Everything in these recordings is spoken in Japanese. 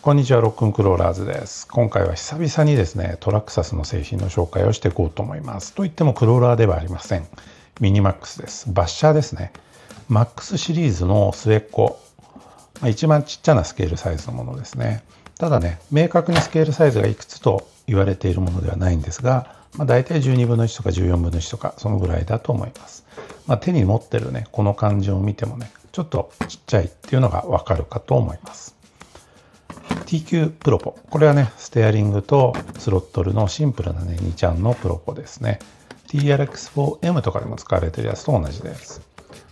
こんにちは、ロックンクローラーズです。今回は久々にですね、トラクサスの製品の紹介をしていこうと思います。といってもクローラーではありません。ミニマックスです。バッシャーですね。マックスシリーズの末っ子。一番ちっちゃなスケールサイズのものですね。ただね、明確にスケールサイズがいくつと言われているものではないんですが、大体12分の1とか14分の1とかそのぐらいだと思います。手に持ってるね、この感じを見てもね、ちょっとちっちゃいっていうのがわかるかと思います。TQ プロポ。これはね、ステアリングとスロットルのシンプルなね、2ちゃんのプロポですね。TRX4M とかでも使われているやつと同じです。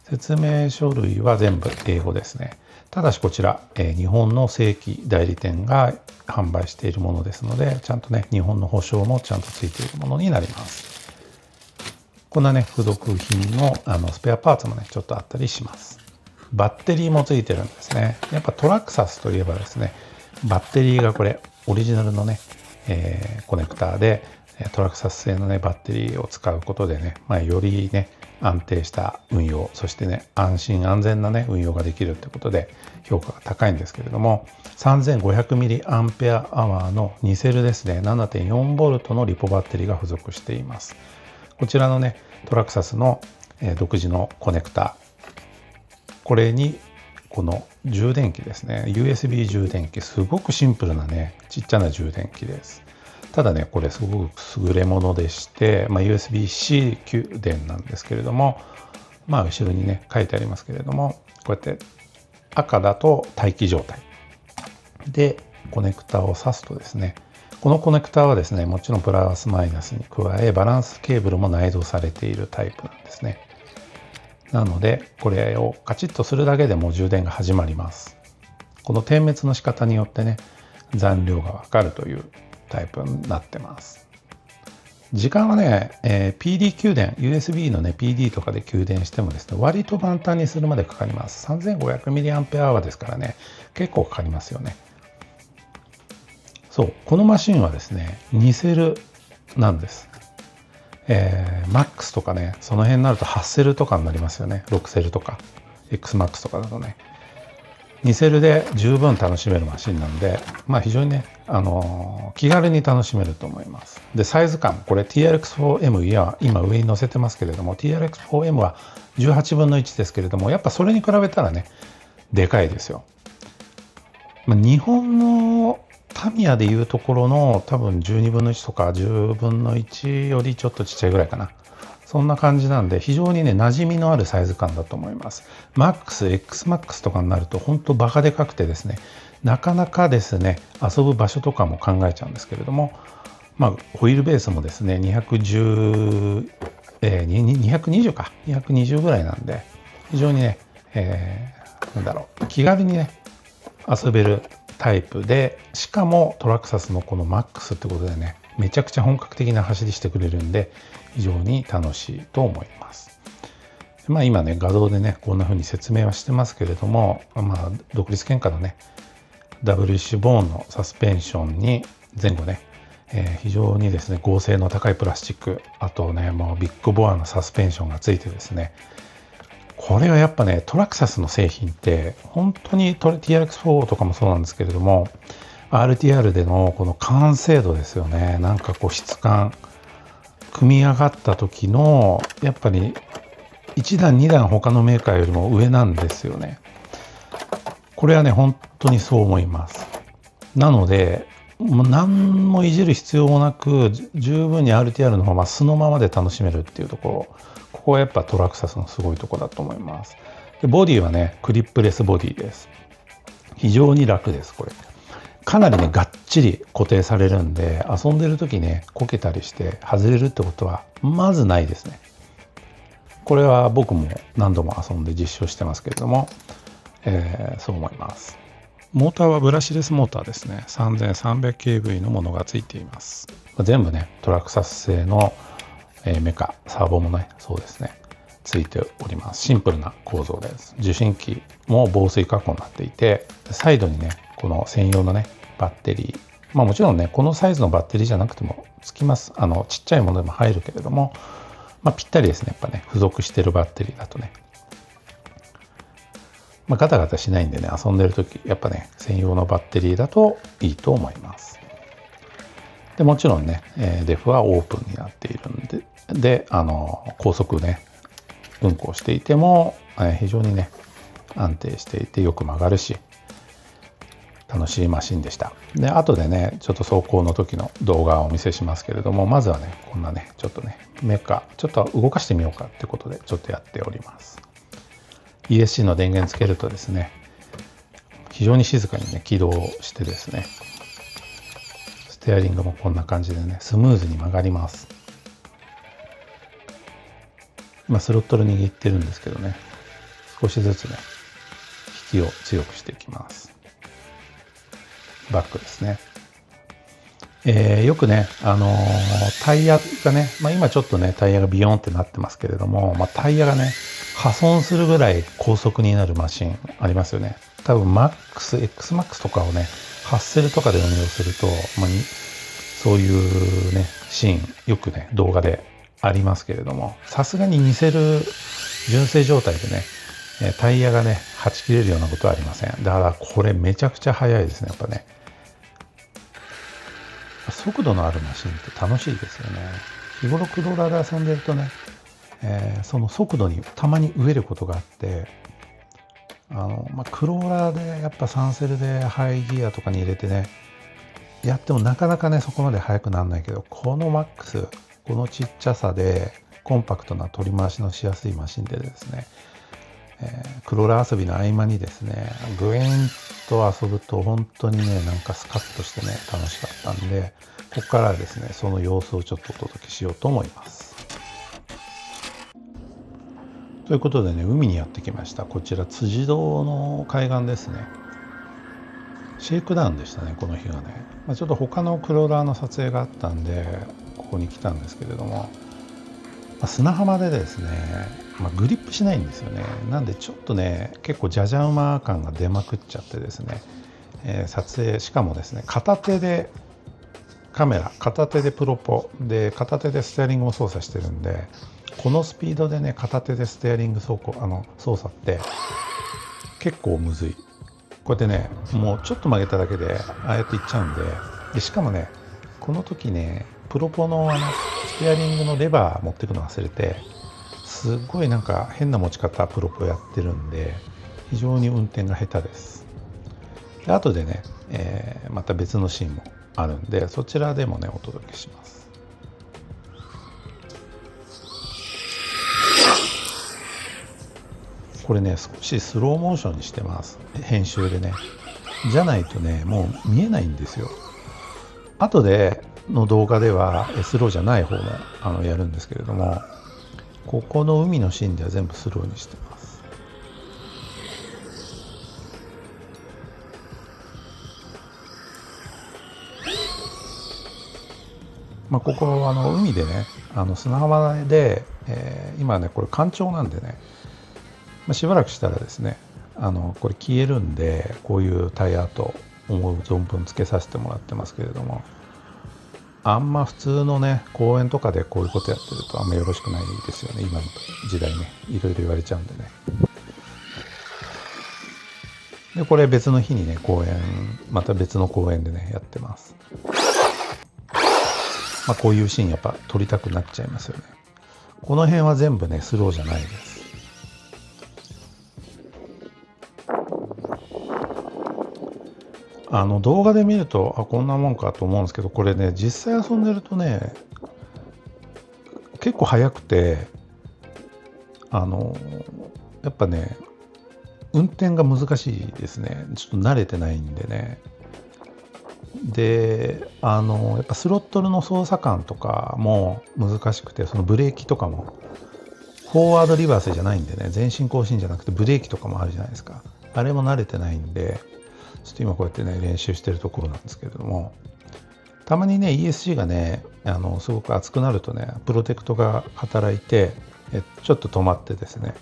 説明書類は全部英語ですね。ただしこちら、日本の正規代理店が販売しているものですので、ちゃんとね、日本の保証もちゃんとついているものになります。こんなね、付属品のスペアパーツもね、ちょっとあったりします。バッテリーもついてるんですね。やっぱトラクサスといえばですね、バッテリーがこれオリジナルのね、コネクターでトラクサス製のねバッテリーを使うことでね、よりね安定した運用、そしてね安心安全なね運用ができるということで評価が高いんですけれども、 3500mAh の2セルですね、 7.4V のリポバッテリーが付属しています。こちらのねトラクサスの独自のコネクタ、これにこの充電器ですね、 USB 充電器、すごくシンプルなねちっちゃな充電器です。ただねこれすごく優れものでして、USB-C 給電なんですけれども、後ろにね書いてありますけれども、こうやって赤だと待機状態でコネクタを挿すとですね、このコネクタはですね、もちろんプラスマイナスに加えバランスケーブルも内蔵されているタイプなんですね。なのでこれをカチッとするだけでもう充電が始まります。この点滅の仕方によってね残量がわかるというタイプになってます。時間はね、PD 給電 USB のね PD とかで給電してもですね、割と簡単にするまでかかります。 3500mAh ですからね、結構かかりますよね。そう、このマシンはですね2セルなんです。マックスとかね、その辺になると8セルとかになりますよね。6セルとか XMAX とかだとね、2セルで十分楽しめるマシンなんで、非常にね、気軽に楽しめると思います。で、サイズ感、これ TRX4M や今上に載せてますけれども、 TRX4M は18分の1ですけれども、やっぱそれに比べたらねでかいですよ。日本のタミヤでいうところの多分12分の1とか10分の1よりちょっとちっちゃいぐらいかな。そんな感じなんで非常にね馴染みのあるサイズ感だと思います。MAX、XMAX とかになると本当バカでかくてですね、なかなかですね遊ぶ場所とかも考えちゃうんですけれども、ホイールベースもですね210、220か220ぐらいなんで、非常にね、気軽にね遊べるタイプで、しかもトラクサスのこの MAX ってことでねめちゃくちゃ本格的な走りしてくれるんで非常に楽しいと思います。今ね画像でねこんな風に説明はしてますけれども、独立喧嘩のねダブルイッシュボーンのサスペンションに前後ね、非常にですね剛性の高いプラスチック、あとねもうビッグボアのサスペンションがついてですね、これはやっぱねトラクサスの製品って本当にTRX4 とかもそうなんですけれども、 RTR でのこの完成度ですよね。なんかこう質感、組み上がった時のやっぱり1段2段他のメーカーよりも上なんですよね。これはね本当にそう思います。なのでもう何もいじる必要もなく十分に RTR のまま素のままで楽しめるっていうところ、ここはやっぱトラクサスのすごいところだと思います。でボディはねクリップレスボディです。非常に楽です。これかなりねがっちり固定されるんで、遊んでる時ねこけたりして外れるってことはまずないですね。これは僕も何度も遊んで実証してますけれども、そう思います。モーターはブラシレスモーターですね。 3300kV のものがついています。全部ねトラクサス製のメカ、サーボもねそうですねついております。シンプルな構造です。受信機も防水加工になっていて、サイドにねこの専用のねバッテリー、もちろんねこのサイズのバッテリーじゃなくてもつきます。ちっちゃいものでも入るけれども、ぴったりですね。やっぱね付属してるバッテリーだとね、ガタガタしないんでね、遊んでる時やっぱね専用のバッテリーだといいと思います。でもちろんね、デフはオープンになっているんで、高速ね運行していても、非常にね安定していてよく曲がるし楽しいマシンでした。で後でねちょっと走行の時の動画をお見せしますけれども、まずはねこんなねちょっとねメーカーちょっと動かしてみようかってことでちょっとやっております。 ESC の電源つけるとですね非常に静かにね起動してですね、ステアリングもこんな感じでねスムーズに曲がります。今スロットル握ってるんですけどね、少しずつね引きを強くしていきます。バックですね。よくね、タイヤがね、今ちょっとねタイヤがビヨンってなってますけれども、タイヤがね破損するぐらい高速になるマシンありますよね。多分XMAX とかをねハッセルとかで運用すると、そういうねシーンよくね動画でありますけれども、さすがに似せる純正状態でねタイヤがねはち切れるようなことはありません。だからこれめちゃくちゃ速いですね。やっぱね速度のあるマシンって楽しいですよね。日頃クローラーで遊んでるとね、その速度にたまに飢えることがあって、クローラーでやっぱ3セルでハイギアとかに入れてねやってもなかなかねそこまで速くならないけど、このマックスこのちっちゃさでコンパクトな取り回しのしやすいマシンでですね、クローラー遊びの合間にですねグイーンと遊ぶと本当にねなんかスカッとしてね楽しかったんで、ここからはですねその様子をちょっとお届けしようと思います。ということでね海にやってきました。こちら辻堂の海岸ですね。シェイクダウンでしたねこの日はね。ちょっと他のクローラーの撮影があったんでここに来たんですけれども、砂浜でですね、グリップしないんですよね。なんでちょっとね結構じゃじゃ馬感が出まくっちゃってですね、撮影しかもですね片手でカメラ片手でプロポで片手でステアリングを操作してるんで、このスピードでね片手でステアリング操作って結構むずい。こうやってねもうちょっと曲げただけでああやっていっちゃうんで、しかもねこの時ねプロポのステアリングのレバー持ってくの忘れて、すっごいなんか変な持ち方プロポやってるんで非常に運転が下手です。で後でね、また別のシーンもあるんでそちらでもねお届けします。これね少しスローモーションにしてます、編集でね。じゃないとねもう見えないんですよ。後での動画ではスローじゃない方もやるんですけれども、ここの海のシーンでは全部スローにしてます。ここは海でね砂浜で、今ねこれ干潮なんでね、しばらくしたらですねこれ消えるんで、こういうタイヤと思う存分つけさせてもらってますけれども、あんま普通のね公園とかでこういうことやってるとあんまよろしくないですよね。今の時代ねいろいろ言われちゃうんでね。でこれ別の日にねまた別の公園でねやってます。こういうシーンやっぱ撮りたくなっちゃいますよね。この辺は全部ねスローじゃないです。動画で見るとこんなもんかと思うんですけど、これね実際遊んでるとね結構速くてやっぱね運転が難しいですね。ちょっと慣れてないんでね。でやっぱスロットルの操作感とかも難しくて、そのブレーキとかもフォワードリバースじゃないんでね、前進後進じゃなくてブレーキとかもあるじゃないですか。あれも慣れてないんでちょっと今こうやってね練習してるところなんですけれども、たまにね ESC がねすごく熱くなるとねプロテクトが働いてちょっと止まってですね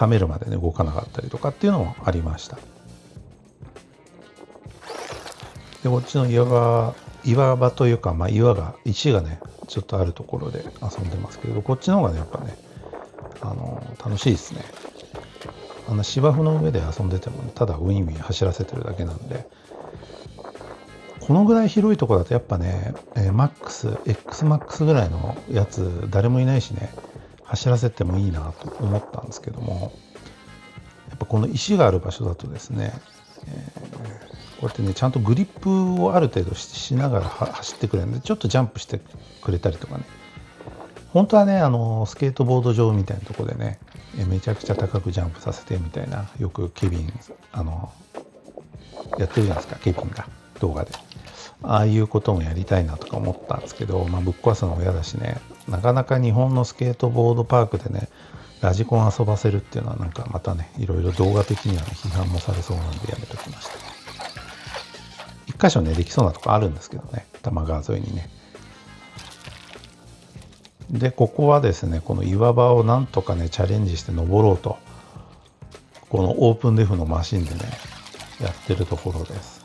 冷めるまでね動かなかったりとかっていうのもありました。でこっちの岩場というか、石がねちょっとあるところで遊んでますけど、こっちの方がねやっぱね楽しいですね。芝生の上で遊んでても、ただウィンウィン走らせてるだけなんで、このぐらい広いところだとやっぱね、X ぐらいのやつ誰もいないしね、走らせてもいいなと思ったんですけども、やっぱこの石がある場所だとですね、こうやってねちゃんとグリップをある程度しながら走ってくれるんで、ちょっとジャンプしてくれたりとかね、本当はねスケートボード場みたいなところでねめちゃくちゃ高くジャンプさせてみたいな、よくケビンやってるじゃないですか、ケビンが動画で。ああいうこともやりたいなとか思ったんですけど、ぶっ壊すのも嫌だしね、なかなか日本のスケートボードパークでねラジコン遊ばせるっていうのはなんかまたねいろいろ動画的には、ね、批判もされそうなんでやめときました。一箇所ねできそうなとこあるんですけどね、多摩川沿いにね。でここはですねこの岩場をなんとかねチャレンジして登ろうと、このオープンデフのマシンでねやってるところです。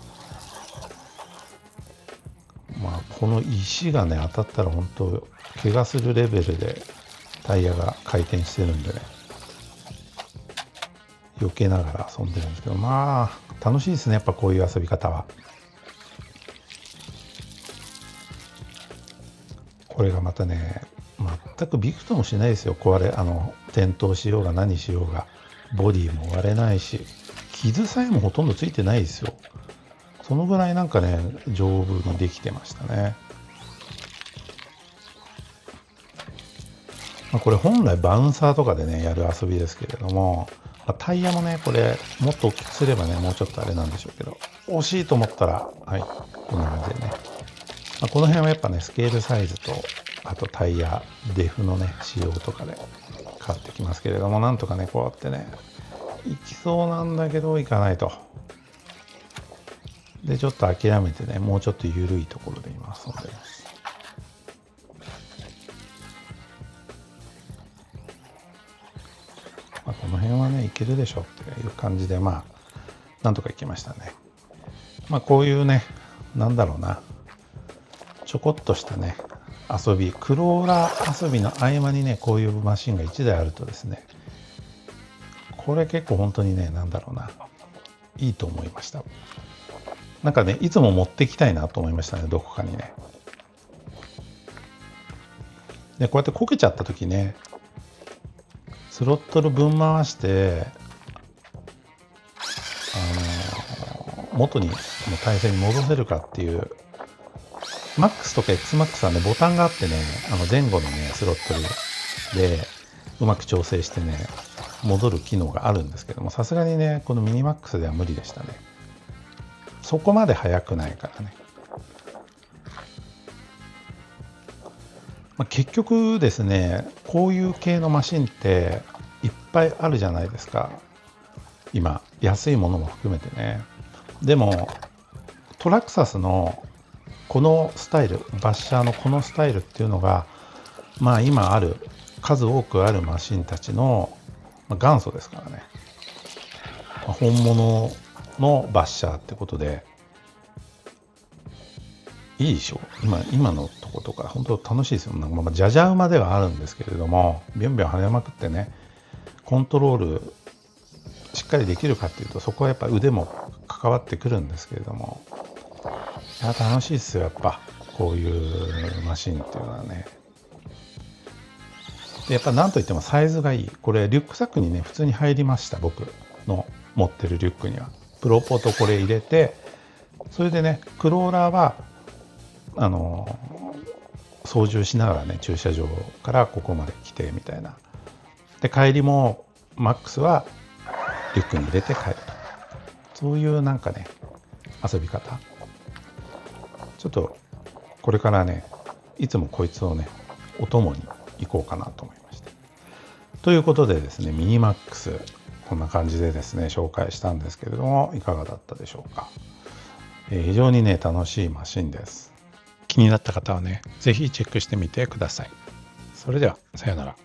この石がね当たったら本当怪我するレベルでタイヤが回転してるんでね、避けながら遊んでるんですけど、楽しいですね、やっぱこういう遊び方は。これがまたね全くびくともしないですよ、壊れ転倒しようが何しようが、ボディも割れないし傷さえもほとんどついてないですよ。そのぐらいなんかね丈夫にできてましたね。これ本来バウンサーとかでねやる遊びですけれども、タイヤもねこれもっと大きくすればねもうちょっとあれなんでしょうけど、惜しいと思ったらはいこんな感じでね、この辺はやっぱねスケールサイズとあとタイヤデフのね仕様とかで変わってきますけれども、なんとかねこうやってね行きそうなんだけど行かないと。でちょっと諦めてねもうちょっと緩いところで今遊んでます。この辺はねいけるでしょっていう感じでなんとかいけましたね。こういうねなんだろうな、ちょこっとしたね遊び、クローラー遊びの合間にねこういうマシンが1台あるとですね、これ結構本当にねなんだろうな、いいと思いました。なんかねいつも持ってきたいなと思いましたね、どこかにね。でこうやってこけちゃった時ねスロットルぶん回して元にの体勢に戻せるかっていう、マックスとか XMAX はねボタンがあってね前後のねスロットルでうまく調整してね戻る機能があるんですけども、さすがにねこのミニマックスでは無理でしたね。そこまで速くないからね。結局ですねこういう系のマシンっていっぱいあるじゃないですか、今安いものも含めてね。でもトラクサスのこのスタイル、バッシャーのこのスタイルっていうのが今ある数多くあるマシンたちの元祖ですからね。本物のバッシャーってことでいいでしょ。今のとことか本当楽しいですよ。じゃじゃ馬ではあるんですけれども、ビョンビョン跳ねまくってねコントロールしっかりできるかっていうと、そこはやっぱ腕も関わってくるんですけれども、いや楽しいですよやっぱこういうマシンっていうのはね。でやっぱなんといってもサイズがいい。これリュックサックにね普通に入りました。僕の持ってるリュックにはプロポとこれ入れて、それでねクローラーは操縦しながらね駐車場からここまで来てみたいな。で帰りもマックスはリュックに入れて帰ると、そういうなんかね遊び方、ちょっとこれからねいつもこいつをねお供に行こうかなと思いました。ということでですねミニマックスこんな感じでですね紹介したんですけれども、いかがだったでしょうか。非常にね楽しいマシンです。気になった方はねぜひチェックしてみてください。それではさようなら。